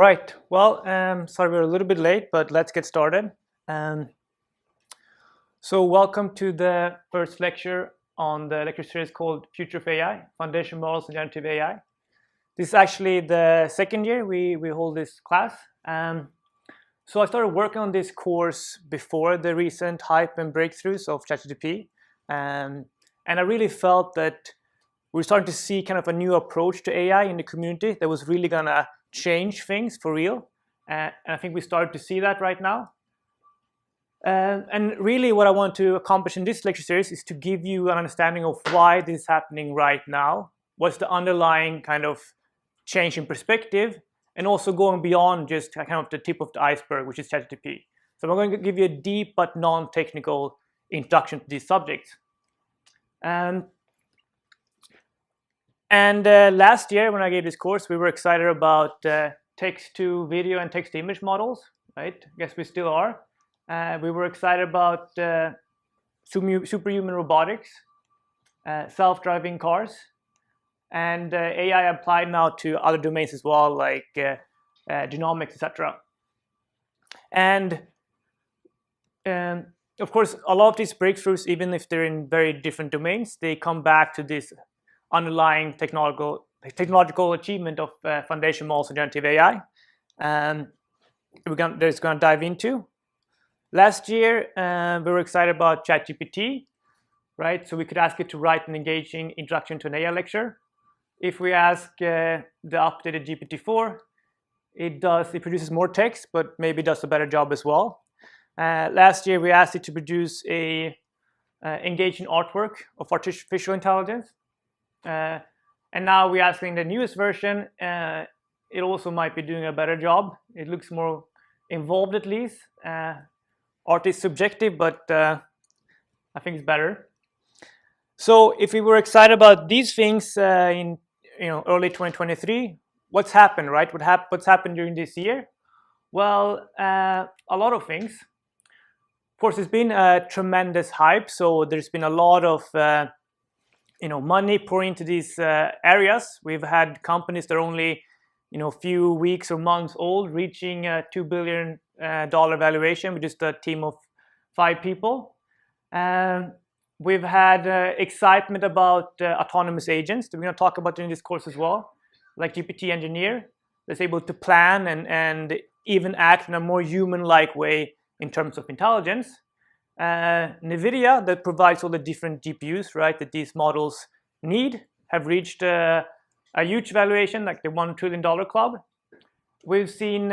Right. Well, sorry we're a little bit late, but let's get started. So welcome to the first lecture on the lecture series called Future of AI, Foundation Models and Generative AI. This is actually the second year we hold this class. So I started working on this course before the recent hype and breakthroughs of ChatGPT. And I really felt that we're starting to see kind of a new approach to AI in the community that was really gonna change things for real. And I think we started to see that right now. And really what I want to accomplish in this lecture series is to give you an understanding of why this is happening right now, what's the underlying kind of change in perspective, and also going beyond just kind of the tip of the iceberg, which is ChatGPT. So I'm going to give you a deep but non-technical introduction to these subjects. And last year when I gave this course, we were excited about text-to-video and text-to-image models, right? I guess we still are. We were excited about superhuman robotics, self-driving cars, and AI applied now to other domains as well, like genomics, etc. And of course, a lot of these breakthroughs, even if they're in very different domains, they come back to this underlying technological achievement of foundation models and generative AI. We're going to dive into. Last year, we were excited about ChatGPT, right? So we could ask it to write an engaging introduction to an AI lecture. If we ask the updated GPT-4, it produces more text, but maybe does a better job as well. Last year, we asked it to produce a engaging artwork of artificial intelligence. And now we're asking the newest version, it also might be doing a better job. It looks more involved at least. Art is subjective, but I think it's better. So if we were excited about these things in early 2023, what's happened, right? What's happened during this year? Well, a lot of things. Of course, it's been a tremendous hype. So there's been a lot of money pouring into these areas. We've had companies that are only a few weeks or months old, reaching a $2 billion valuation with just a team of 5 people. We've had excitement about autonomous agents that we're going to talk about in this course as well, like GPT Engineer, that's able to plan and even act in a more human-like way in terms of intelligence. NVIDIA, that provides all the different GPUs, right, that these models need, have reached a huge valuation, like the $1 trillion club. We've seen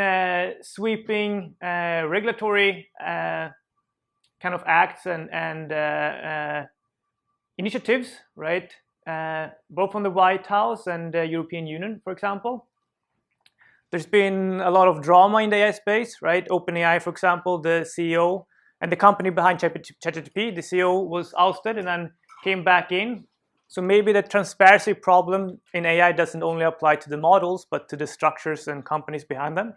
sweeping regulatory kind of acts and initiatives, right? Both from the White House and the European Union, for example. There's been a lot of drama in the AI space, right? OpenAI, for example, the CEO and the company behind ChatGPT, the CEO was ousted and then came back in. So maybe the transparency problem in AI doesn't only apply to the models, but to the structures and companies behind them.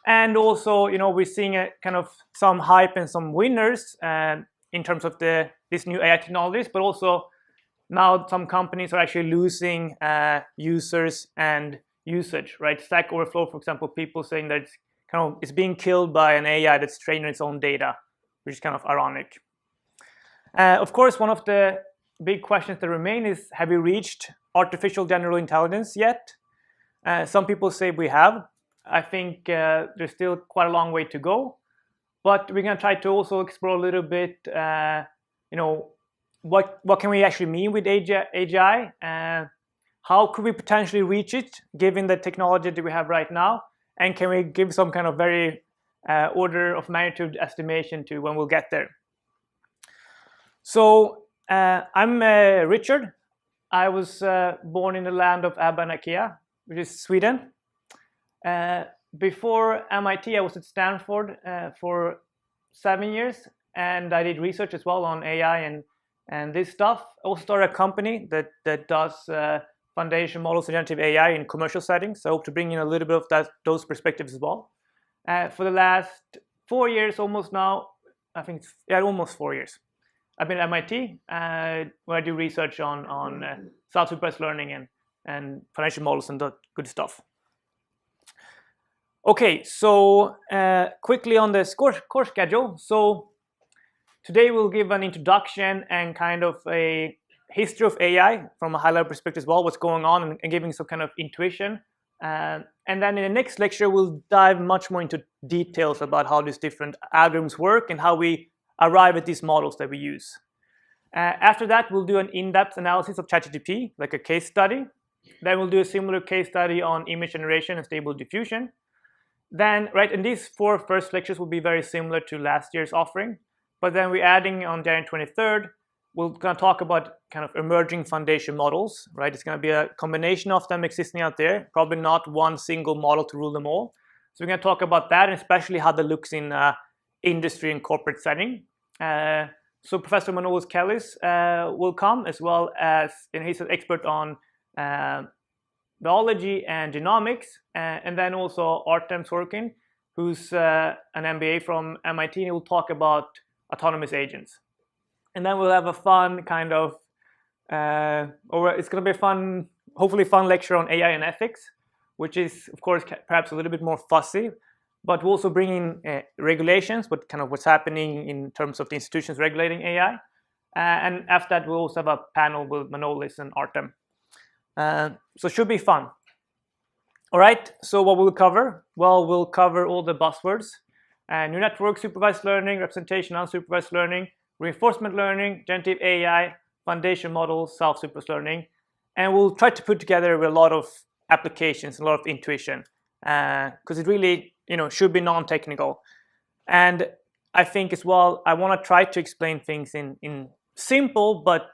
And also, we're seeing a kind of some hype and some winners in terms of these new AI technologies, but also now some companies are actually losing users and usage, right? Stack Overflow, for example, people saying that it's being killed by an AI that's trained on its own data, which is kind of ironic. Of course, one of the big questions that remain is, have we reached artificial general intelligence yet? Some people say we have. I think there's still quite a long way to go, but we're going to try to also explore a little bit, what can we actually mean with AGI? How could we potentially reach it, given the technology that we have right now? And can we give some kind of very order of magnitude estimation to when we'll get there? So I'm Richard. I was born in the land of Abba and Ikea, which is Sweden. Before MIT, I was at Stanford for 7 years, and I did research as well on AI and this stuff. I also started a company that does foundation models and generative AI in commercial settings. So I hope to bring in a little bit of those perspectives as well. For the last 4 years, almost now, I think almost 4 years, I've been at MIT where I do research on self-supervised learning and financial models and that good stuff. Okay, so quickly on the course schedule. So today we'll give an introduction and kind of a history of AI from a high-level perspective as well, what's going on, and giving some kind of intuition. And then in the next lecture, we'll dive much more into details about how these different algorithms work and how we arrive at these models that we use. After that, we'll do an in-depth analysis of ChatGPT, like a case study. Then we'll do a similar case study on image generation and stable diffusion. Then, right, and these 4 first lectures will be very similar to last year's offering. But then we're adding on January 23rd, we're going to talk about kind of emerging foundation models, right? It's going to be a combination of them existing out there, probably not one single model to rule them all. So we're going to talk about that, and especially how that looks in industry and corporate setting. So Professor Manolis Kellis will come, as well as, and he's an expert on biology and genomics, and then also Artem Sorkin, who's an MBA from MIT, and he will talk about autonomous agents. And then we'll have a fun kind of, or it's going to be a fun, hopefully fun lecture on AI and ethics, which is, of course, perhaps a little bit more fussy, but we'll also bring in regulations, what's happening in terms of the institutions regulating AI. And after that, we'll also have a panel with Manolis and Artem. So it should be fun. All right, so what we'll cover? Well, we'll cover all the buzzwords. Neural network, supervised learning, representation, unsupervised learning, reinforcement learning, generative AI, foundation models, self-supervised learning. And we'll try to put together a lot of applications, a lot of intuition, because it really should be non-technical. And I think as well, I want to try to explain things in simple but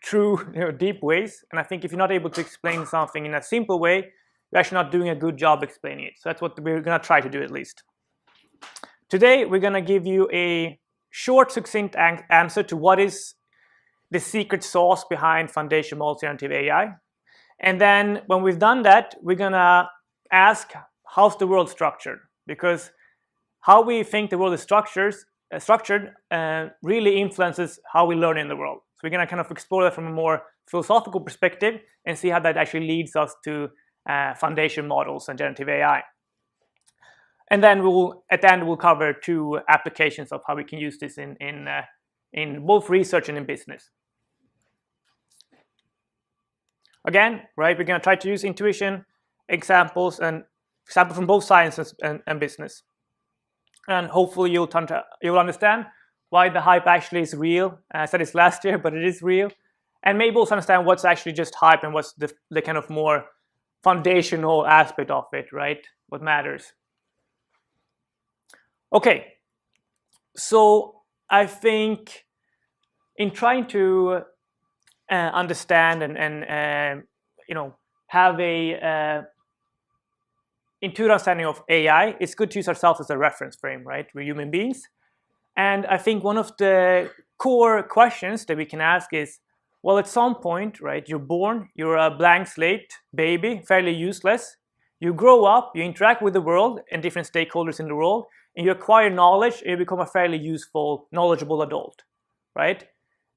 true, deep ways. And I think if you're not able to explain something in a simple way, you're actually not doing a good job explaining it. So that's what we're going to try to do at least. Today, we're going to give you a short, succinct answer to what is the secret sauce behind foundation models generative AI. And then when we've done that, we're going to ask, how's the world structured? Because how we think the world is structured really influences how we learn in the world. So we're going to kind of explore that from a more philosophical perspective and see how that actually leads us to foundation models and generative AI. And then at the end, we'll cover 2 applications of how we can use this in both research and in business. Again, right, we're going to try to use intuition, examples from both sciences and business. And hopefully you'll understand why the hype actually is real. I said it's last year, but it is real. And maybe also understand what's actually just hype and what's the kind of more foundational aspect of it, right? What matters. Okay, so I think in trying to understand and have a intuitive understanding of AI, it's good to use ourselves as a reference frame, right? We're human beings. And I think one of the core questions that we can ask is, well, at some point, right, you're born, you're a blank slate baby, fairly useless. You grow up, you interact with the world and different stakeholders in the world, and you acquire knowledge, and you become a fairly useful, knowledgeable adult, right?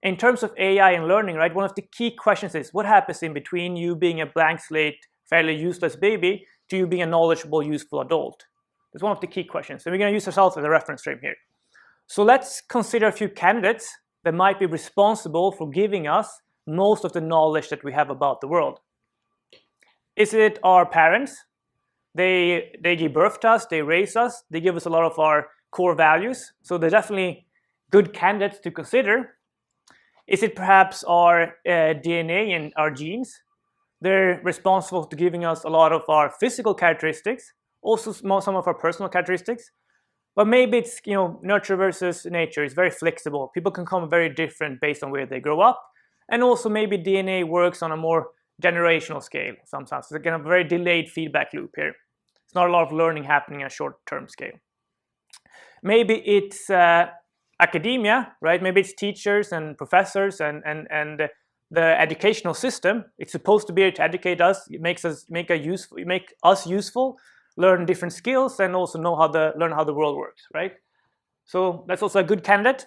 In terms of AI and learning, right, one of the key questions is, what happens in between you being a blank slate, fairly useless baby, to you being a knowledgeable, useful adult? That's one of the key questions. And we're going to use ourselves as a reference frame here. So let's consider a few candidates that might be responsible for giving us most of the knowledge that we have about the world. Is it our parents? They give birth to us, they raise us, they give us a lot of our core values. So they're definitely good candidates to consider. Is it perhaps our DNA and our genes? They're responsible for giving us a lot of our physical characteristics, also some of our personal characteristics. But maybe it's nurture versus nature. It's very flexible. People can come very different based on where they grow up. And also maybe DNA works on a more generational scale sometimes. It's kind of a very delayed feedback loop here. It's not a lot of learning happening on a short-term scale. Maybe it's academia, right? Maybe it's teachers and professors and the educational system. It's supposed to be able to educate us, make us useful, learn different skills, and also learn how the world works, right? So that's also a good candidate.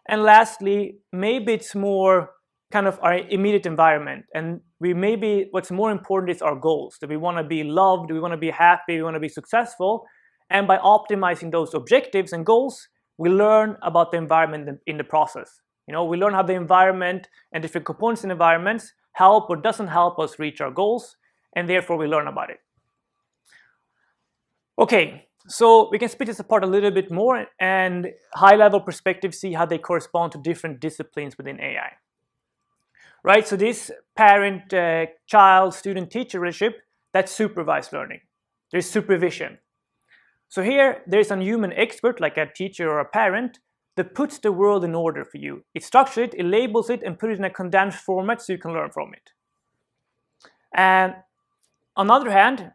And lastly, maybe it's more kind of our immediate environment, and what's more important is our goals, that we want to be loved, we want to be happy, we want to be successful. And by optimizing those objectives and goals, we learn about the environment in the process. We learn how the environment and different components in environments help or doesn't help us reach our goals, and therefore we learn about it. Okay, so we can split this apart a little bit more and high-level perspective see how they correspond to different disciplines within AI. Right, so this parent-child, student-teacher relationship, that's supervised learning. There's supervision. So here, there's a human expert, like a teacher or a parent, that puts the world in order for you. It structures it, it labels it, and puts it in a condensed format so you can learn from it. And on the other hand,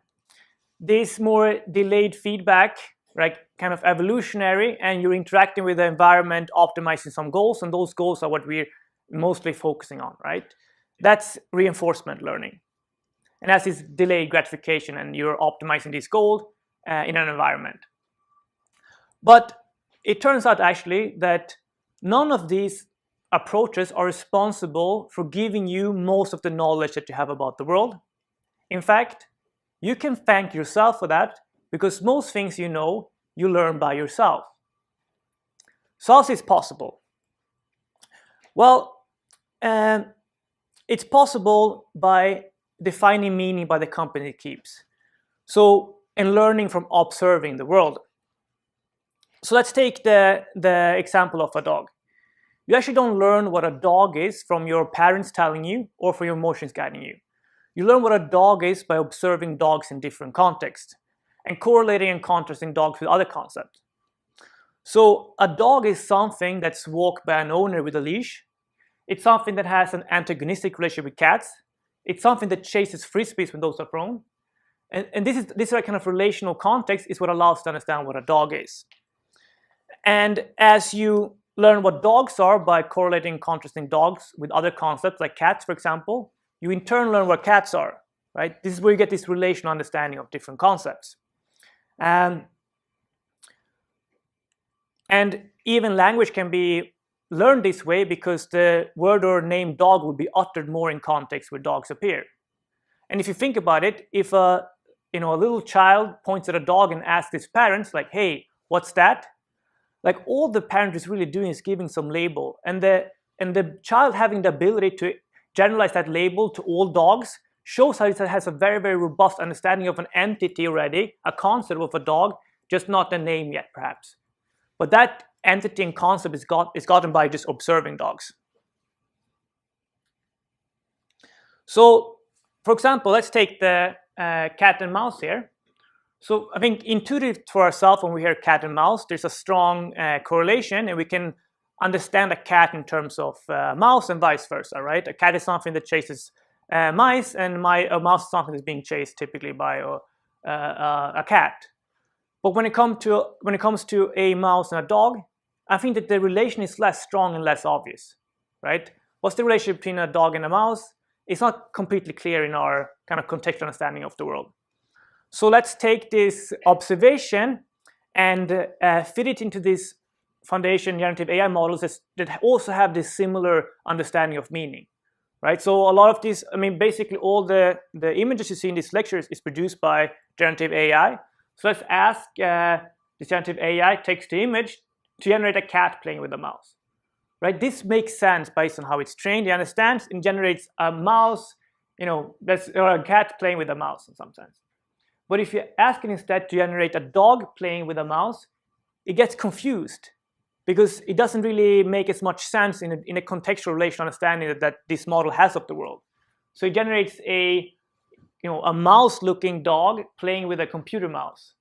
this more delayed feedback, right, kind of evolutionary, and you're interacting with the environment, optimizing some goals, and those goals are what we're mostly focusing on, right? That's reinforcement learning. And that's this delayed gratification, and you're optimizing this goal in an environment. But it turns out actually that none of these approaches are responsible for giving you most of the knowledge that you have about the world. In fact, you can thank yourself for that, because most things you know, you learn by yourself. So how is this possible? Well, it's possible by defining meaning by the company it keeps. So, and learning from observing the world. So let's take the example of a dog. You actually don't learn what a dog is from your parents telling you or from your emotions guiding you. You learn what a dog is by observing dogs in different contexts and correlating and contrasting dogs with other concepts. So a dog is something that's walked by an owner with a leash. It's something that has an antagonistic relationship with cats. It's something that chases frisbees when those are thrown. And this kind of relational context is what allows us to understand what a dog is. And as you learn what dogs are by correlating and contrasting dogs with other concepts like cats, for example, you in turn learn what cats are, right? This is where you get this relational understanding of different concepts. And even language can be learned this way because the word or name dog will be uttered more in context where dogs appear. And if you think about it, if a little child points at a dog and asks his parents, like, hey, what's that? Like, all the parent is really doing is giving some label. And the child having the ability to generalize that label to all dogs shows how it has a very, very robust understanding of an entity already, a concept of a dog, just not the name yet, perhaps. But that entity and concept is gotten by just observing dogs. So, for example, let's take the cat and mouse here. So I think intuitive for ourselves when we hear cat and mouse, there's a strong correlation, and we can understand a cat in terms of mouse and vice versa, right? A cat is something that chases mice, and a mouse is something that's being chased typically by a cat. But when it comes to a mouse and a dog, I think that the relation is less strong and less obvious, right? What's the relationship between a dog and a mouse? It's not completely clear in our kind of contextual understanding of the world. So let's take this observation and fit it into this foundation generative AI models that also have this similar understanding of meaning, right? So a lot of these, basically all the images you see in this lecture is produced by generative AI. So let's ask this generative AI text to image to generate a cat playing with a mouse, right? This makes sense based on how it's trained. It understands and generates a mouse, or a cat playing with a mouse in some sense. But if you ask it instead to generate a dog playing with a mouse, it gets confused because it doesn't really make as much sense in a contextual relational understanding that this model has of the world. So it generates a mouse-looking dog playing with a computer mouse.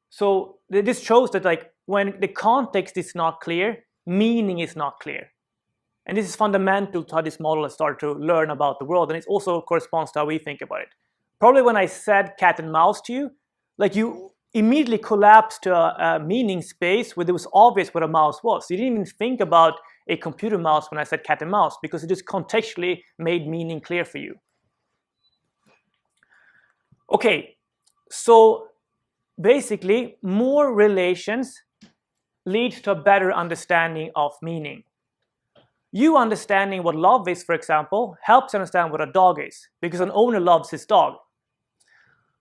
So this shows that when the context is not clear, meaning is not clear. And this is fundamental to how this model has started to learn about the world, and it also corresponds to how we think about it. Probably when I said cat and mouse to you, you immediately collapsed to a meaning space where it was obvious what a mouse was. You didn't even think about a computer mouse when I said cat and mouse because it just contextually made meaning clear for you. Okay, so basically, more relations lead to a better understanding of meaning. You understanding what love is, for example, helps understand what a dog is, because an owner loves his dog.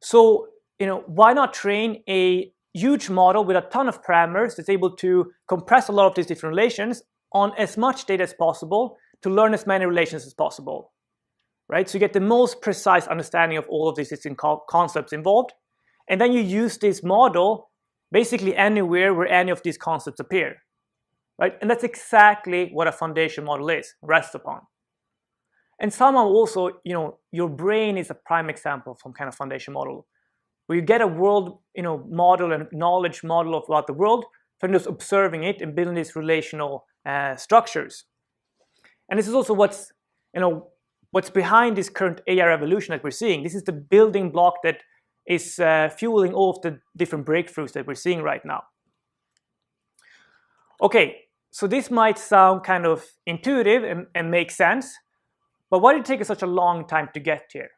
So, why not train a huge model with a ton of parameters that's able to compress a lot of these different relations on as much data as possible to learn as many relations as possible, right? So you get the most precise understanding of all of these distinct concepts involved, and then you use this model basically anywhere where any of these concepts appear, right? And that's exactly what a foundation model is, rests upon. And somehow also, your brain is a prime example of some kind of foundation model, where you get a world, model and knowledge model of about the world from just observing it and building these relational structures. And this is also what's behind this current AI revolution that we're seeing. This is the building block that is fueling all of the different breakthroughs that we're seeing right now. Okay, so this might sound kind of intuitive and make sense, but why did it take us such a long time to get here?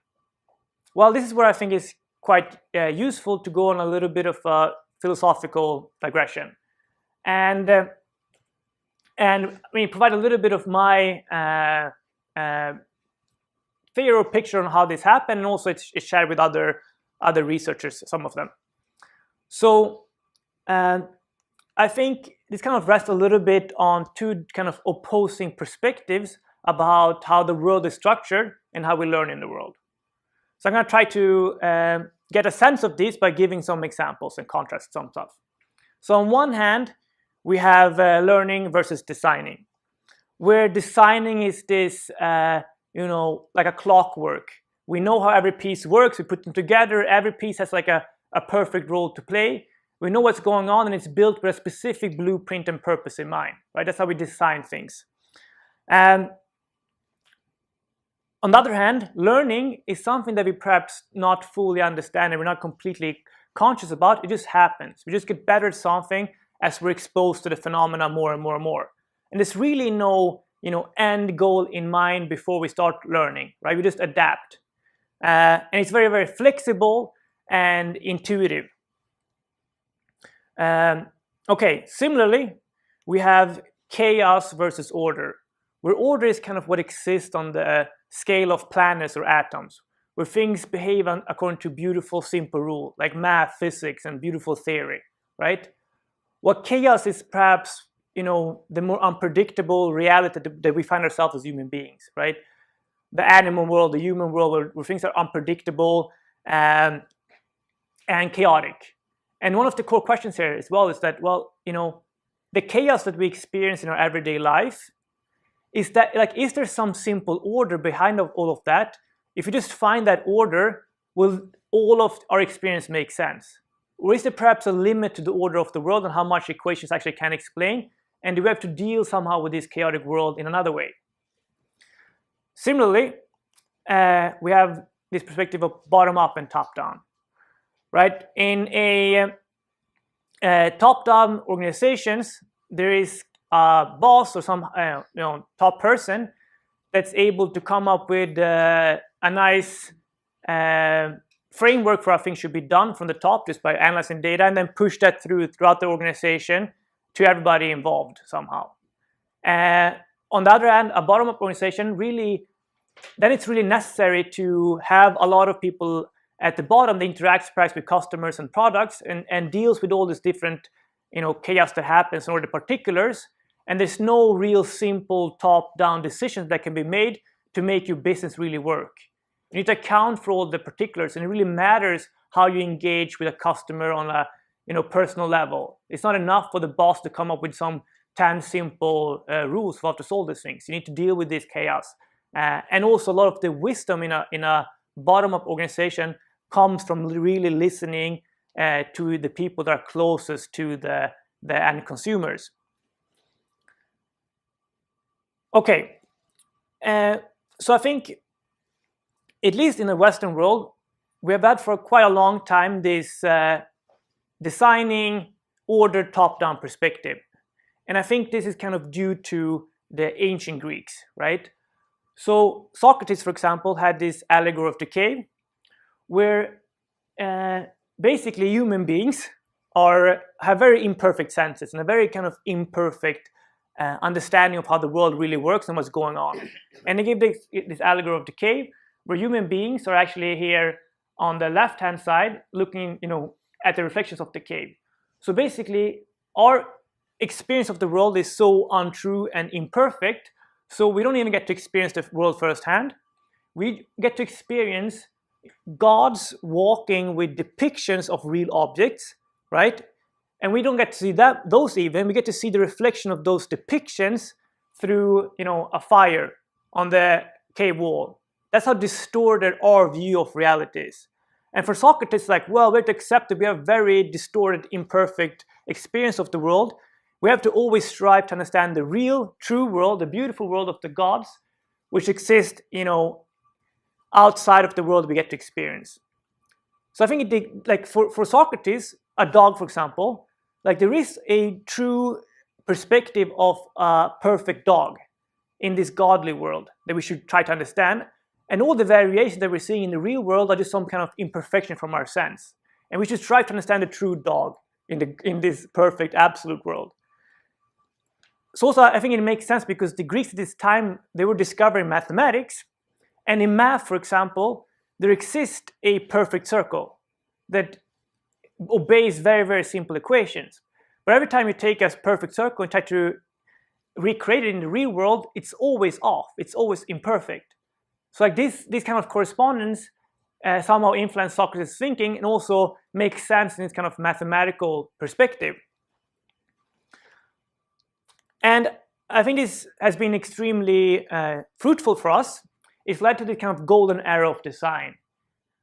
Well, this is where I think is quite useful to go on a little bit of a philosophical digression, and provide a little bit of my theory or picture on how this happened, and also it's shared with other researchers, some of them. So I think this kind of rests a little bit on two kind of opposing perspectives about how the world is structured and how we learn in the world. So I'm going to try to get a sense of this by giving some examples and contrast some stuff. So on one hand, we have learning versus designing, where designing is this, like a clockwork. We know how every piece works. We put them together. Every piece has like a perfect role to play. We know what's going on, and it's built with a specific blueprint and purpose in mind, right? That's how we design things. On the other hand, learning is something that we perhaps not fully understand and we're not completely conscious about. It just happens. We just get better at something as we're exposed to the phenomena more and more and more. And there's really no, end goal in mind before we start learning, right? We just adapt. And it's very, very flexible and intuitive. Okay, similarly, we have chaos versus order, where order is kind of what exists on the scale of planets or atoms, where things behave according to beautiful, simple rule, like math, physics, and beautiful theory, right? What chaos is perhaps, the more unpredictable reality that we find ourselves as human beings, right? The animal world, the human world, where things are unpredictable and chaotic. And one of the core questions here as well is that, the chaos that we experience in our everyday life, is there some simple order behind all of that? If we just find that order, will all of our experience make sense? Or is there perhaps a limit to the order of the world and how much equations actually can explain? And do we have to deal somehow with this chaotic world in another way? Similarly, we have this perspective of bottom-up and top-down, right? In a top-down organizations, there is a boss or some top person that's able to come up with a nice framework for how things should be done from the top, just by analyzing data, and then push that throughout the organization to everybody involved somehow. On the other hand, a bottom-up organization then it's really necessary to have a lot of people at the bottom that interacts perhaps with customers and products and deals with all this different chaos that happens in all the particulars. And there's no real simple top-down decisions that can be made to make your business really work. You need to account for all the particulars, and it really matters how you engage with a customer on a personal level. It's not enough for the boss to come up with some 10 simple rules for how to solve these things. You need to deal with this chaos. And also a lot of the wisdom in a bottom-up organization comes from really listening to the people that are closest to the end consumers. Okay, so I think, at least in the Western world, we have had for quite a long time this designing ordered top-down perspective. And I think this is kind of due to the ancient Greeks, right? So Socrates, for example, had this allegory of the cave, where basically human beings have very imperfect senses and a very kind of imperfect understanding of how the world really works and what's going on. And they give this allegory of the cave, where human beings are actually here on the left-hand side, looking, at the reflections of the cave. So basically, our experience of the world is so untrue and imperfect, so we don't even get to experience the world firsthand. We get to experience gods walking with depictions of real objects, right? And we don't get to see those even. We get to see the reflection of those depictions through, a fire on the cave wall. That's how distorted our view of reality is. And for Socrates, we have to accept that we have very distorted, imperfect experience of the world. We have to always strive to understand the real, true world, the beautiful world of the gods, which exists, outside of the world we get to experience. So I think for Socrates, a dog, for example, there is a true perspective of a perfect dog in this godly world that we should try to understand. And all the variations that we're seeing in the real world are just some kind of imperfection from our sense. And we should try to understand the true dog in this perfect, absolute world. So also, I think it makes sense because the Greeks at this time, they were discovering mathematics. And in math, for example, there exists a perfect circle that obeys very, very simple equations. But every time you take a perfect circle and try to recreate it in the real world, it's always off. It's always imperfect. So this kind of correspondence somehow influenced Socrates' thinking and also makes sense in this kind of mathematical perspective. And I think this has been extremely fruitful for us. It's led to the kind of golden era of design.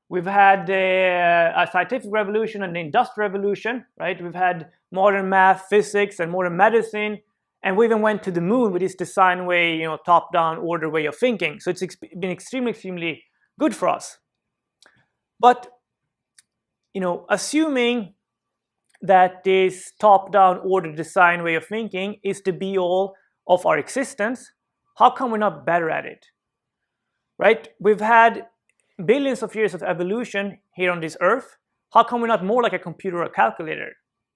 We've had a scientific revolution and the industrial revolution, right? We've had modern math, physics, and modern medicine. And we even went to the moon with this design way, top-down order way of thinking. So it's been extremely, extremely good for us. But, assuming that this top-down order design way of thinking is the be-all of our existence, how come we're not better at it? Right? We've had billions of years of evolution here on this earth. How come we're not more like a computer or a calculator?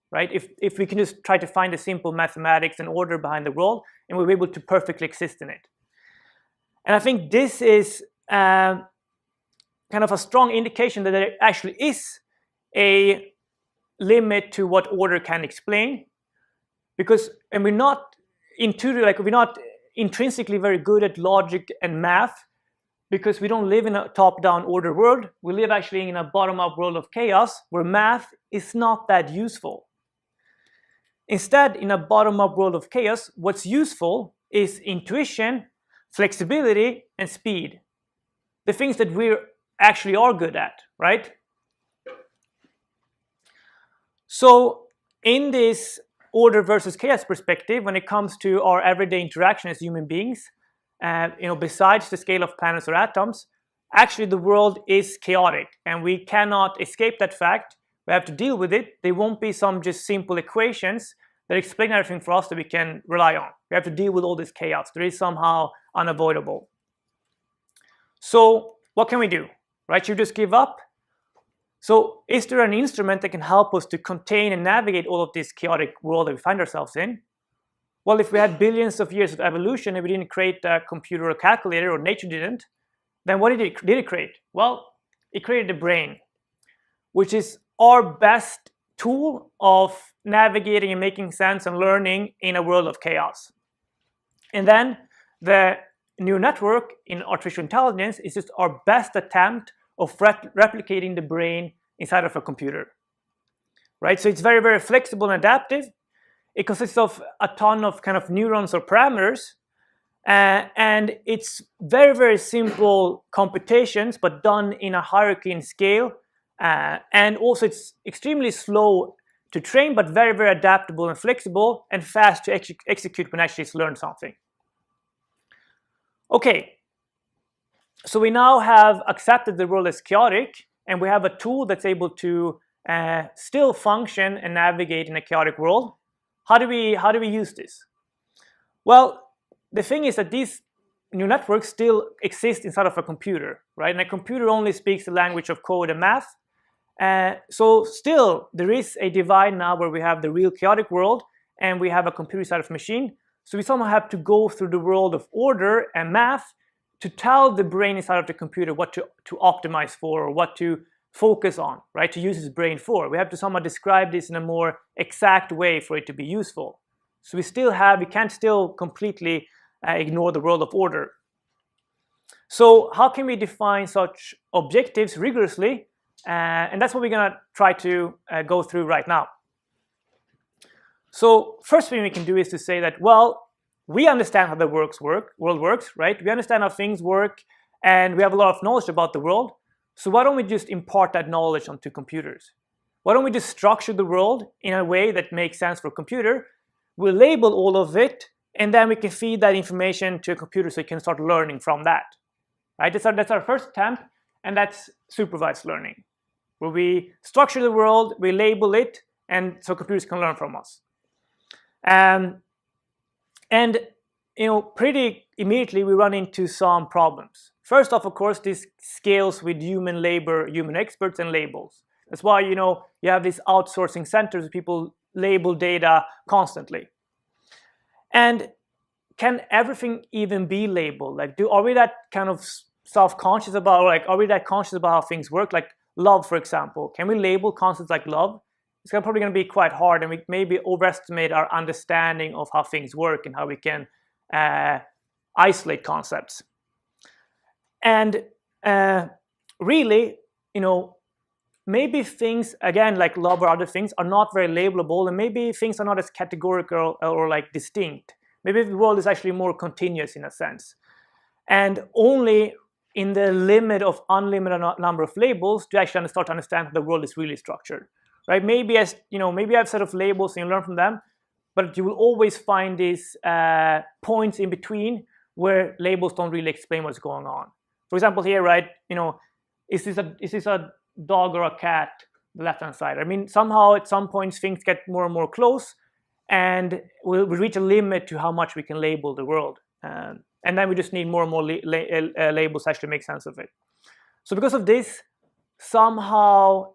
Right? If we can just try to find the simple mathematics and order behind the world, and we're able to perfectly exist in it. And I think this is kind of a strong indication that there actually is a limit to what order can explain, and we're not intrinsically very good at logic and math, because we don't live in a top-down order world. We live actually in a bottom-up world of chaos, where math is not that useful. Instead, in a bottom-up world of chaos, what's useful is intuition, flexibility, and speed. The things that we actually are good at, right? So in this order versus chaos perspective, when it comes to our everyday interaction as human beings, besides the scale of planets or atoms, actually the world is chaotic, and we cannot escape that fact. We have to deal with it. There won't be some just simple equations that explain everything for us that we can rely on. We have to deal with all this chaos. There is somehow unavoidable. So what can we do? Right? Should we just give up? So is there an instrument that can help us to contain and navigate all of this chaotic world that we find ourselves in? Well, if we had billions of years of evolution and we didn't create a computer or calculator, or nature didn't, then what did it create? Well, it created the brain, which is our best tool of navigating and making sense and learning in a world of chaos. And then the neural network in artificial intelligence is just our best attempt of replicating the brain inside of a computer. Right? So it's very, very flexible and adaptive. It consists of a ton of kind of neurons or parameters. And it's very, very simple computations, but done in a hierarchy and scale. And also it's extremely slow to train, but very, very adaptable and flexible, and fast to execute when actually it's learned something. Okay, so we now have accepted the world as chaotic, and we have a tool that's able to still function and navigate in a chaotic world. How do we use this? Well, the thing is that these neural networks still exist inside of a computer, right? And a computer only speaks the language of code and math. So still, there is a divide now where we have the real chaotic world and we have a computer side of machine. So we somehow have to go through the world of order and math to tell the brain inside of the computer what to optimize for, or what to focus on, right? To use its brain for. We have to somehow describe this in a more exact way for it to be useful. So we can't still completely ignore the world of order. So how can we define such objectives rigorously? And that's what we're going to try to go through right now. So first thing we can do is to say that, well, we understand how the world works, right? We understand how things work, and we have a lot of knowledge about the world. So why don't we just impart that knowledge onto computers? Why don't we just structure the world in a way that makes sense for a computer? We'll label all of it, and then we can feed that information to a computer so it can start learning from that. Right? That's our first attempt, and that's supervised learning, where we structure the world, we label it, and so computers can learn from us. And pretty immediately we run into some problems. First off, of course, this scales with human labor, human experts, and labels. That's why you have these outsourcing centers where people label data constantly. And can everything even be labeled? Like, are we that kind of self-conscious about, like, are we that conscious about how things work? Like love, for example. Can we label concepts like love? It's probably going to be quite hard, and we maybe overestimate our understanding of how things work and how we can isolate concepts. And really, maybe things, again, like love or other things, are not very labelable, and maybe things are not as categorical or like distinct. Maybe the world is actually more continuous in a sense. And only in the limit of unlimited number of labels do you actually start to understand how the world is really structured. Right? Maybe maybe you have a set of labels and you learn from them, but you will always find these points in between where labels don't really explain what's going on. For example, here, right? Is this a dog or a cat? The left-hand side. I mean, somehow at some points things get more and more close, and we'll reach a limit to how much we can label the world, and then we just need more and more labels to actually make sense of it. So because of this, somehow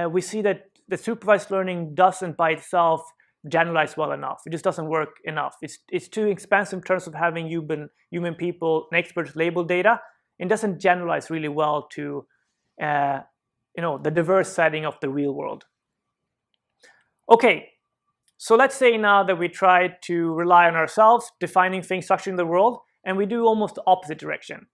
we see that the supervised learning doesn't by itself generalize well enough. It just doesn't work enough. It's too expensive in terms of having human people and experts label data. It doesn't generalize really well to the diverse setting of the real world. Okay, so let's say now that we try to rely on ourselves, defining things, structuring the world, and we do almost the opposite direction.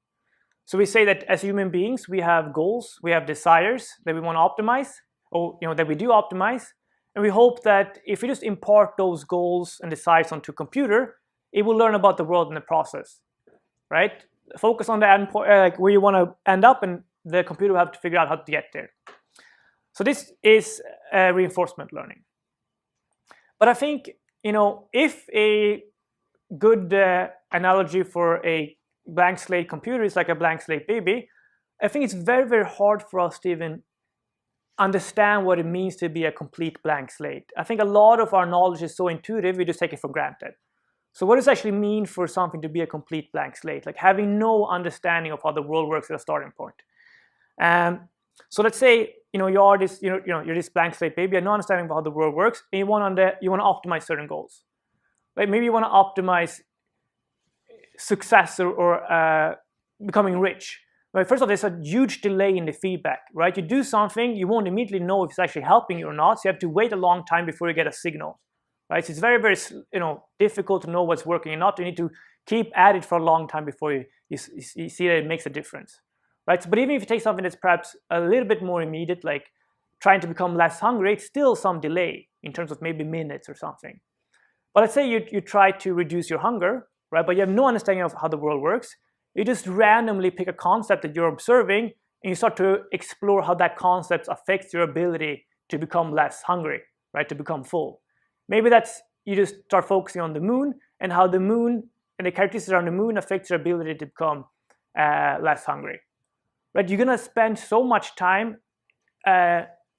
So we say that as human beings, we have goals, we have desires that we want to optimize, or that we do optimize, and we hope that if we just impart those goals and desires onto a computer, it will learn about the world in the process, right? Focus on the endpoint, like where you want to end up, and the computer will have to figure out how to get there. So this is reinforcement learning. But I think, if a good analogy for a blank slate computer is like a blank slate baby, I think it's very, very hard for us to even understand what it means to be a complete blank slate. I think a lot of our knowledge is so intuitive, we just take it for granted. So what does it actually mean for something to be a complete blank slate? Like having no understanding of how the world works at a starting point. So let's say you're this blank slate baby, you have no understanding about how the world works, and you want to optimize certain goals. Like maybe you want to optimize success or becoming rich. Right? First of all, there's a huge delay in the feedback. Right? You do something, you won't immediately know if it's actually helping you or not. So you have to wait a long time before you get a signal. Right? So it's very, very difficult to know what's working and not. You need to keep at it for a long time before you see that it makes a difference. Right? So, but even if you take something that's perhaps a little bit more immediate, like trying to become less hungry, it's still some delay in terms of maybe minutes or something. But let's say you try to reduce your hunger, right? But you have no understanding of how the world works. You just randomly pick a concept that you're observing, and you start to explore how that concept affects your ability to become less hungry, right? To become full. Maybe you just start focusing on the moon and how the moon and the characteristics around the moon affects your ability to become less hungry. Right? You're gonna spend so much time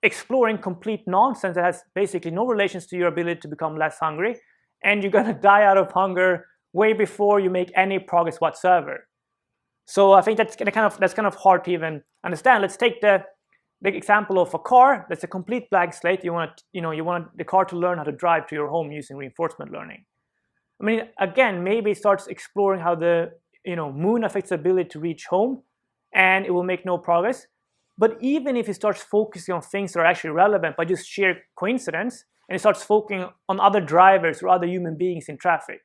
exploring complete nonsense that has basically no relations to your ability to become less hungry, and you're gonna die out of hunger way before you make any progress whatsoever. So I think that's kind of hard to even understand. Let's take the example of a car that's a complete blank slate. You want the car to learn how to drive to your home using reinforcement learning. I mean, again, maybe it starts exploring how the moon affects the ability to reach home, and it will make no progress. But even if it starts focusing on things that are actually relevant by just sheer coincidence, and it starts focusing on other drivers or other human beings in traffic,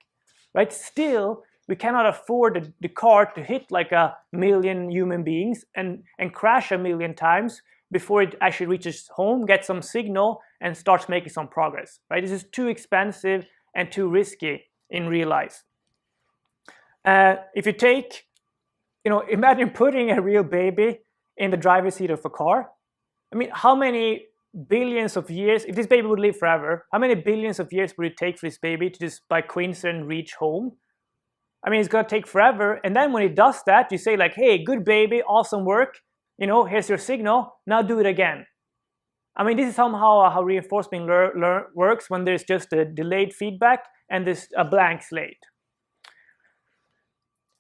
right? Still, we cannot afford the car to hit like 1,000,000 human beings and crash 1,000,000 times before it actually reaches home, gets some signal, and starts making some progress, right? This is too expensive and too risky in real life. If you take, imagine putting a real baby in the driver's seat of a car. I mean, how many billions of years, if this baby would live forever, how many billions of years would it take for this baby to just by coincidence reach home? I mean, it's gonna take forever. And then when it does that, you say like, hey, good baby, awesome work. Here's your signal, now do it again. I mean, this is somehow how reinforcement works when there's just a delayed feedback and there's a blank slate.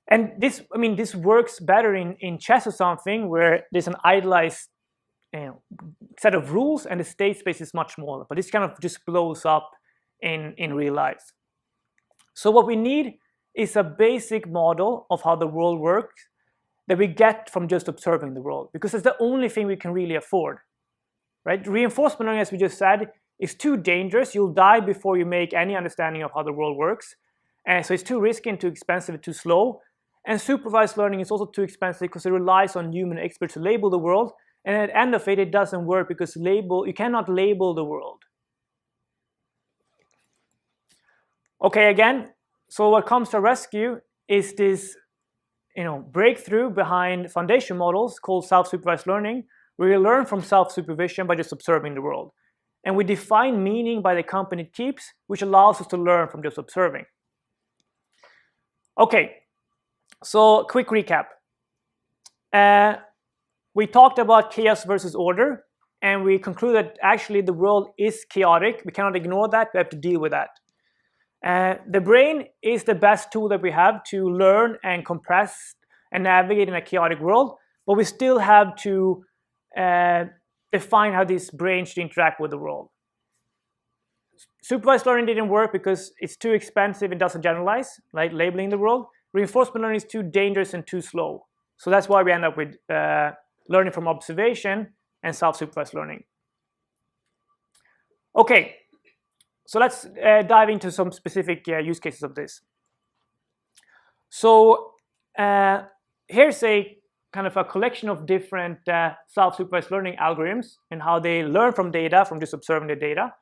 And this works better in chess or something where there's an idealized set of rules and the state space is much smaller. But this kind of just blows up in real life. So what we need is a basic model of how the world works that we get from just observing the world, because it's the only thing we can really afford. Right? Reinforcement learning, as we just said, is too dangerous. You'll die before you make any understanding of how the world works. And so it's too risky and too expensive and too slow. And supervised learning is also too expensive because it relies on human experts to label the world. And at the end of it, it doesn't work because you cannot label the world. Okay, again, so what comes to rescue is this breakthrough behind foundation models called self-supervised learning, where we learn from self-supervision by just observing the world. And we define meaning by the company it keeps, which allows us to learn from just observing. Okay, so quick recap. We talked about chaos versus order, and we concluded that actually the world is chaotic. We cannot ignore that. We have to deal with that. The brain is the best tool that we have to learn and compress and navigate in a chaotic world, but we still have to define how this brain should interact with the world. Supervised learning didn't work because it's too expensive and doesn't generalize, like labeling the world. Reinforcement learning is too dangerous and too slow. So that's why we end up with learning from observation and self-supervised learning. Okay, so let's dive into some specific use cases of this. So here's a kind of a collection of different self-supervised learning algorithms and how they learn from data, from just observing the data.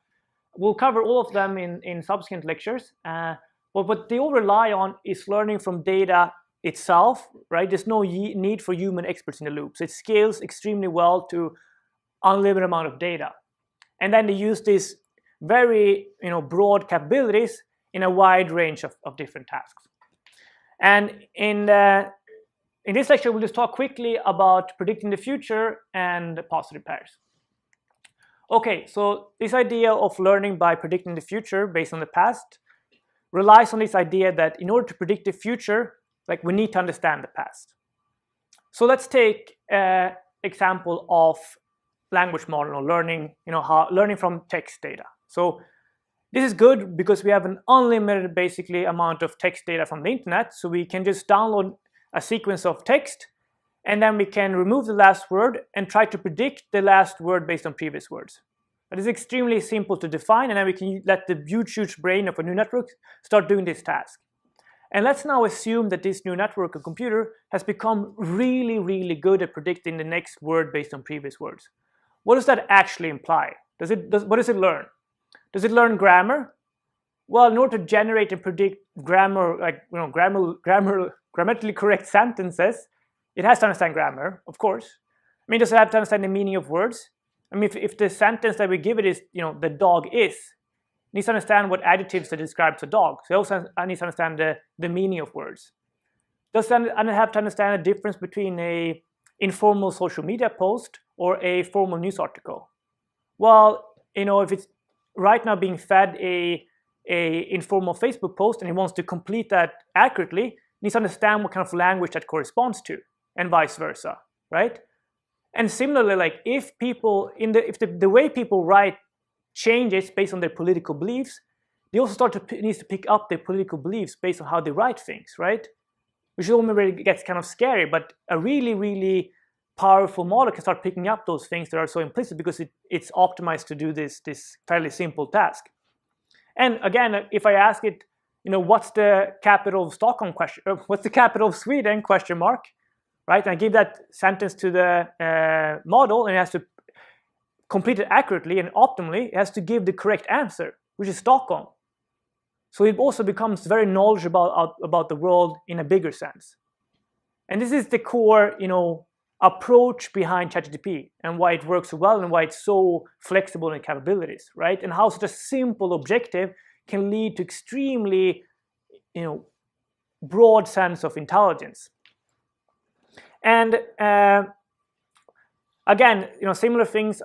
We'll cover all of them in subsequent lectures. But what they all rely on is learning from data itself, right? There's no need for human experts in the loop. So it scales extremely well to unlimited amount of data. And then they use these very broad capabilities in a wide range of different tasks. And in this lecture, we'll just talk quickly about predicting the future and positive pairs. Okay, so this idea of learning by predicting the future based on the past relies on this idea that in order to predict the future, like we need to understand the past. So let's take an example of language model or learning, learning from text data. So this is good because we have an unlimited, basically, amount of text data from the internet. So we can just download a sequence of text, and then we can remove the last word and try to predict the last word based on previous words. That is extremely simple to define, and then we can let the huge brain of a new network start doing this task. And let's now assume that this new network or computer has become really, really good at predicting the next word based on previous words. What does that actually imply? What does it learn? Does it learn grammar? Well, in order to generate and predict grammar, like grammatically correct sentences, it has to understand grammar, of course. I mean, does it have to understand the meaning of words? I mean, if the sentence that we give it is, the dog is, it needs to understand what adjectives that describes a dog. So it also needs to understand the meaning of words. Does it have to understand the difference between a informal social media post or a formal news article? Well, if it's right now being fed a informal Facebook post and it wants to complete that accurately, it needs to understand what kind of language that corresponds to, and vice versa, right? And similarly, like if the way people write changes based on their political beliefs, they also needs to pick up their political beliefs based on how they write things, right? Which is only where it gets kind of scary, but a really, really powerful model can start picking up those things that are so implicit because it's optimized to do this fairly simple task. And again, if I ask it, what's the capital of Stockholm what's the capital of Sweden question mark, right? And I give that sentence to the model, and it has to complete it accurately and optimally. It has to give the correct answer, which is Stockholm. So it also becomes very knowledgeable about the world in a bigger sense. And this is the core, approach behind ChatGPT and why it works so well and why it's so flexible in capabilities, right? And how such a simple objective can lead to extremely, broad sense of intelligence. And again, similar things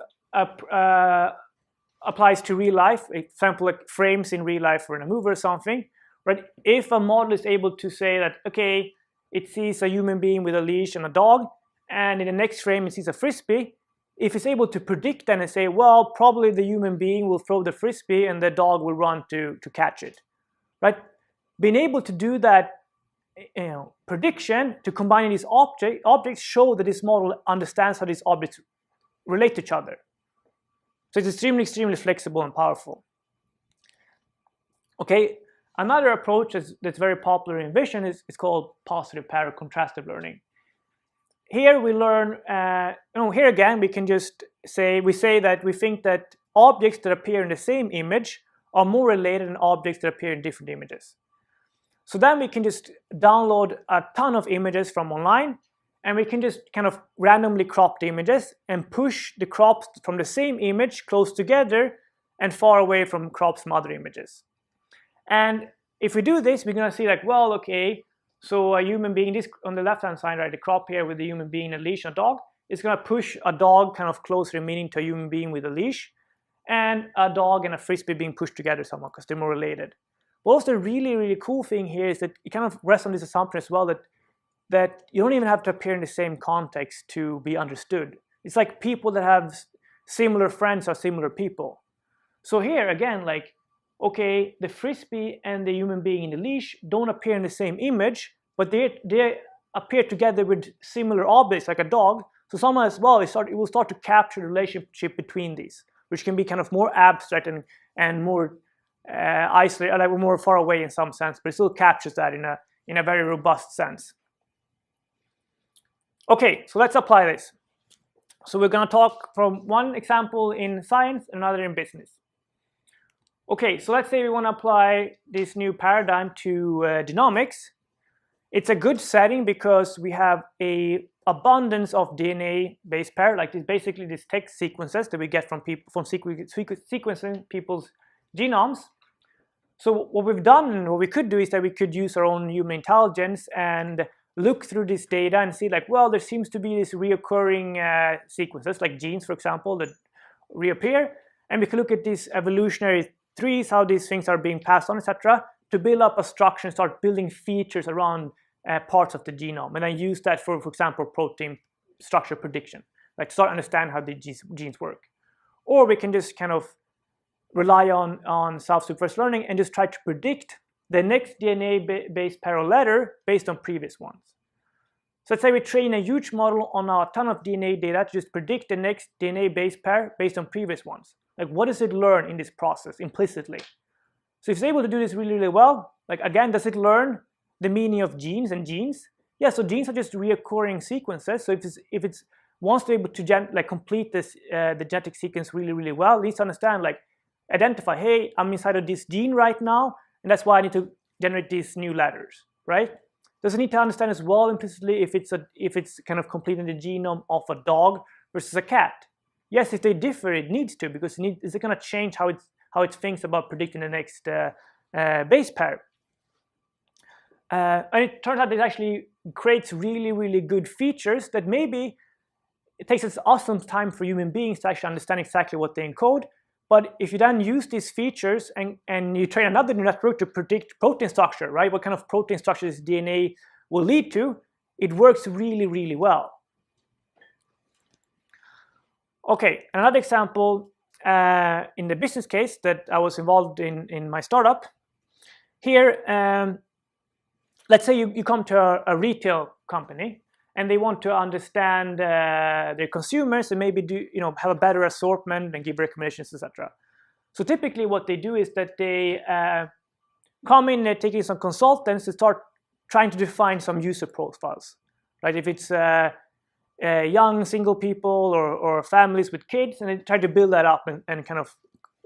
applies to real life. For example, like frames in real life or in a movie or something, right? If a model is able to say that, okay, it sees a human being with a leash and a dog, and in the next frame it sees a frisbee, if it's able to predict then and say, well, probably the human being will throw the frisbee and the dog will run to catch it, right? Being able to do that prediction to combining these objects show that this model understands how these objects relate to each other. So it's extremely, extremely flexible and powerful. Okay, another approach that's very popular in vision is called positive pair or contrastive learning. Here we learn, here again we can just say that we think that objects that appear in the same image are more related than objects that appear in different images. So then we can just download a ton of images from online, and we can just kind of randomly crop the images and push the crops from the same image close together and far away from crops from other images. And if we do this, we're going to see like, well, okay, so a human being, this on the left-hand side, right, the crop here with the human being, a leash, and a dog, is going to push a dog kind of closer in meaning to a human being with a leash, and a dog and a frisbee being pushed together somewhat because they're more related. But also the really, really cool thing here is that it kind of rests on this assumption as well that you don't even have to appear in the same context to be understood. It's like people that have similar friends are similar people. So here, again, like, okay, the frisbee and the human being in the leash don't appear in the same image, but they appear together with similar objects, like a dog. So somehow as well, it will start to capture the relationship between these, which can be kind of more abstract and more isolated, like more far away in some sense, but it still captures that in a very robust sense. Okay, so let's apply this. So we're going to talk from one example in science, another in business. Okay, so let's say we want to apply this new paradigm to genomics. It's a good setting because we have a abundance of DNA base pair, like this, basically these text sequences that we get from people from sequencing people's genomes. So what we've done and what we could do is that we could use our own human intelligence and look through this data and see like, well, there seems to be these reoccurring sequences, like genes, for example, that reappear. And we can look at these evolutionary trees, how these things are being passed on, etc., to build up a structure and start building features around parts of the genome. And then use that for example, protein structure prediction, like to start understand how the genes work. Or we can just kind of rely on self-supervised learning and just try to predict the next DNA-based pair or letter based on previous ones. So let's say we train a huge model on a ton of DNA data to just predict the next DNA-based pair based on previous ones. Like, what does it learn in this process implicitly? So if it's able to do this really, really well, like again, does it learn the meaning of genes and genes? Yeah, so genes are just reoccurring sequences. So if it's wants to be able to complete this the genetic sequence really, really well, it needs to understand, like, identify, hey, I'm inside of this gene right now, and that's why I need to generate these new letters, right? Does it need to understand as well implicitly if it's kind of completing the genome of a dog versus a cat? Yes, if they differ, it needs to, because is it going to change how it thinks about predicting the next base pair? And it turns out it actually creates really, really good features that maybe it takes us some time for human beings to actually understand exactly what they encode. But if you then use these features and you train another neural network to predict protein structure, right? What kind of protein structure this DNA will lead to, it works really, really well. Okay, another example in the business case that I was involved in my startup, here, let's say you come to a retail company and they want to understand their consumers and maybe have a better assortment and give recommendations, etc. So typically what they do is that they come in taking some consultants to start trying to define some user profiles, right? If it's young single people or families with kids, and they try to build that up and kind of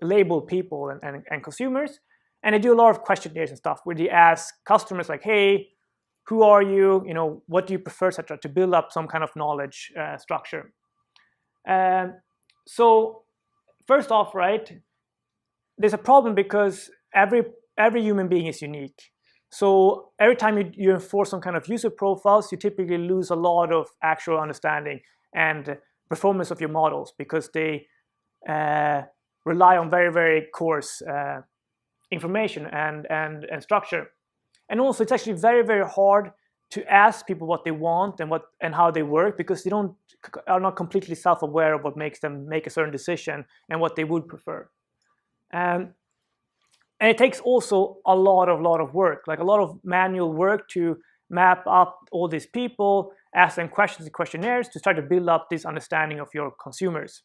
label people and consumers. And they do a lot of questionnaires and stuff where they ask customers like, hey, who are you? What do you prefer, etc., to build up some kind of knowledge structure. So first off, right, there's a problem because every human being is unique. So every time you enforce some kind of user profiles, you typically lose a lot of actual understanding and performance of your models because they rely on very, very coarse information and structure. And also, it's actually very, very hard to ask people what they want and how they work because they are not completely self-aware of what makes them make a certain decision and what they would prefer. And it takes also a lot of work, like a lot of manual work to map up all these people, ask them questions and questionnaires to start to build up this understanding of your consumers.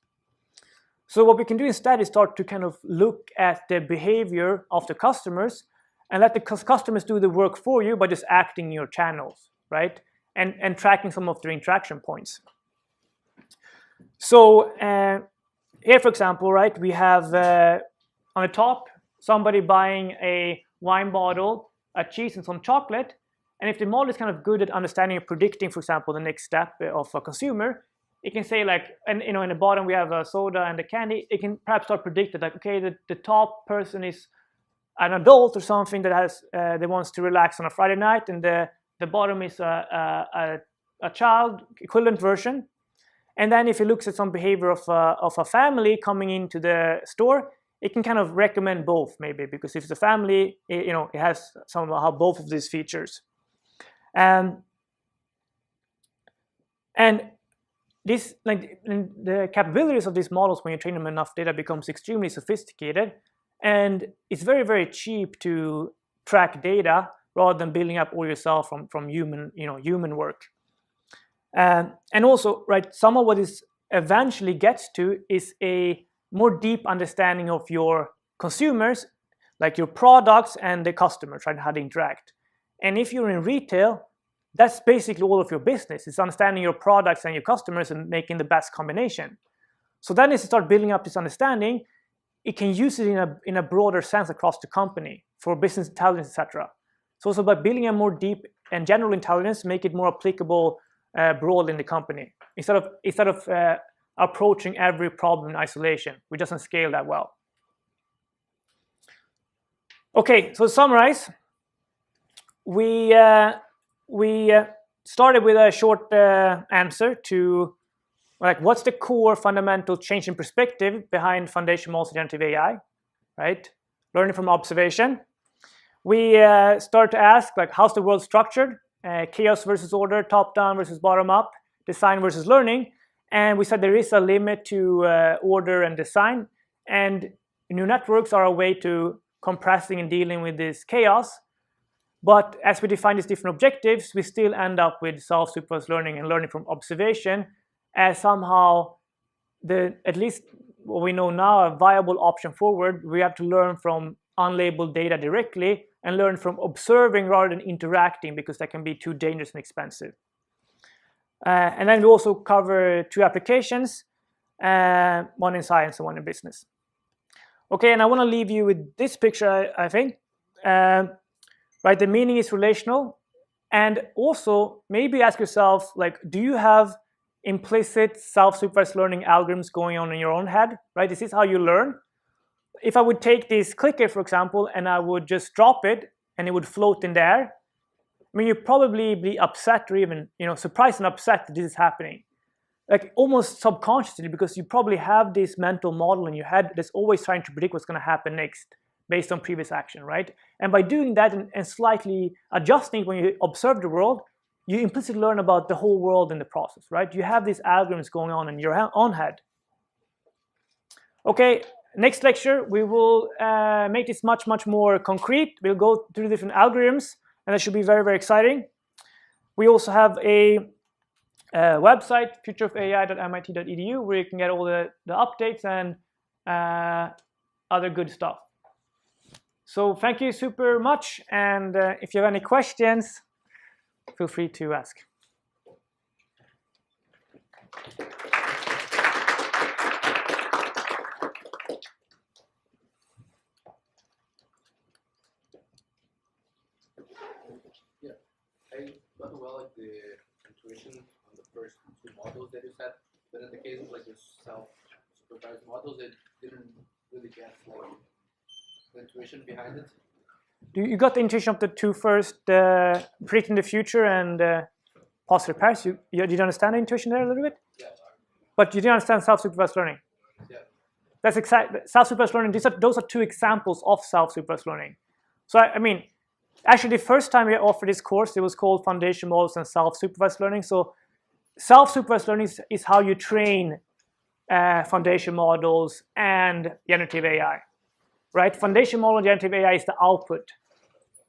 So what we can do instead is start to kind of look at the behavior of the customers and let the customers do the work for you by just acting in your channels, right? And tracking some of their interaction points. So here, for example, right, we have on the top, somebody buying a wine bottle, a cheese, and some chocolate. And if the model is kind of good at understanding and predicting, for example, the next step of a consumer, it can say like, and in the bottom we have a soda and a candy. It can perhaps start predicting like, okay, the top person is an adult or something that wants to relax on a Friday night, and the bottom is a child equivalent version. And then if it looks at some behavior of a family coming into the store, it can kind of recommend both maybe, because if it's a family, it has somehow both of these features. And this, like, the capabilities of these models when you train them enough data becomes extremely sophisticated, and it's very, very cheap to track data rather than building up all yourself from human work. And also, right, some of what this eventually gets to is a more deep understanding of your consumers, like your products and the customers, right, how they interact. And if you're in retail, that's basically all of your business. It's understanding your products and your customers and making the best combination. So then as you start building up this understanding, it can use it in a broader sense across the company for business intelligence, etc. So also by building a more deep and general intelligence, make it more applicable broadly in the company. Instead of approaching every problem in isolation, which doesn't scale that well. Okay, so to summarize, we started with a short answer to like what's the core fundamental change in perspective behind foundation models generative AI, right? Learning from observation. We start to ask like how's the world structured? Chaos versus order, top down versus bottom up, design versus learning. And we said there is a limit to order and design, and neural networks are a way to compressing and dealing with this chaos. But as we define these different objectives, we still end up with self-supervised learning and learning from observation as somehow at least what we know now, a viable option forward. We have to learn from unlabeled data directly and learn from observing rather than interacting, because that can be too dangerous and expensive. And then we also cover two applications, one in science and one in business. Okay, and I want to leave you with this picture, I think. Right, the meaning is relational. And also maybe ask yourself, like, do you have implicit self-supervised learning algorithms going on in your own head? Right, this is how you learn. If I would take this clicker, for example, and I would just drop it and it would float in the air, I mean, you'd probably be upset or even, surprised and upset that this is happening. Like almost subconsciously, because you probably have this mental model in your head that's always trying to predict what's going to happen next based on previous action, right? And by doing that and slightly adjusting when you observe the world, you implicitly learn about the whole world in the process, right? You have these algorithms going on in your own head. Okay, next lecture, we will make this much, much more concrete. We'll go through different algorithms, and that should be very, very exciting. We also have a website, futureofai.mit.edu, where you can get all the updates and other good stuff. So thank you super much, and if you have any questions, feel free to ask. Yeah, I got well like the intuition on the first two models that you said, but in the case of like the self-supervised models, it didn't really get like the intuition behind it. You got the intuition of the two first, predicting the future and positive pairs. Did you understand the intuition there a little bit? Yeah. But you didn't understand self-supervised learning. Yeah. That's exactly self-supervised learning. Those are two examples of self-supervised learning. So I mean, actually, the first time we offered this course, it was called Foundation Models and Self-Supervised Learning. So self-supervised learning is how you train foundation models and generative AI, right? Foundation model and generative AI is the output.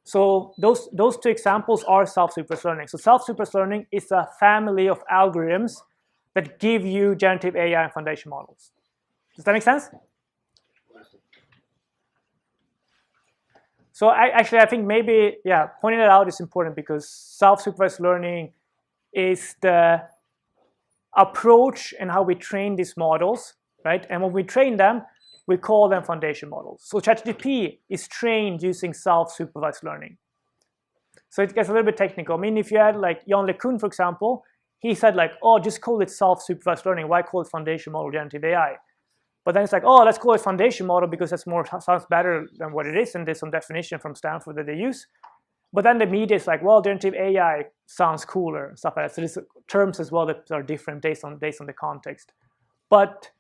So those two examples are self-supervised learning. So self-supervised learning is a family of algorithms that give you generative AI and foundation models. Does that make sense? So I think maybe, yeah, pointing it out is important because self-supervised learning is the approach and how we train these models, right? And when we train them, we call them foundation models. So ChatGPT is trained using self-supervised learning. So it gets a little bit technical. I mean, if you had like Jan LeCun, for example, he said like, oh, just call it self-supervised learning. Why call it foundation model generative AI? But then it's like, oh, let's call it foundation model because that's more sounds better than what it is, and there's some definition from Stanford that they use. But then the media is like, well, generative AI sounds cooler, stuff like that. So there's terms as well that are different based on the context. But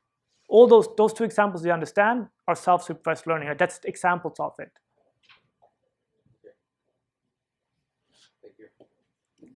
all those two examples you understand are self-supervised learning. That's examples of it. Okay. Thank you.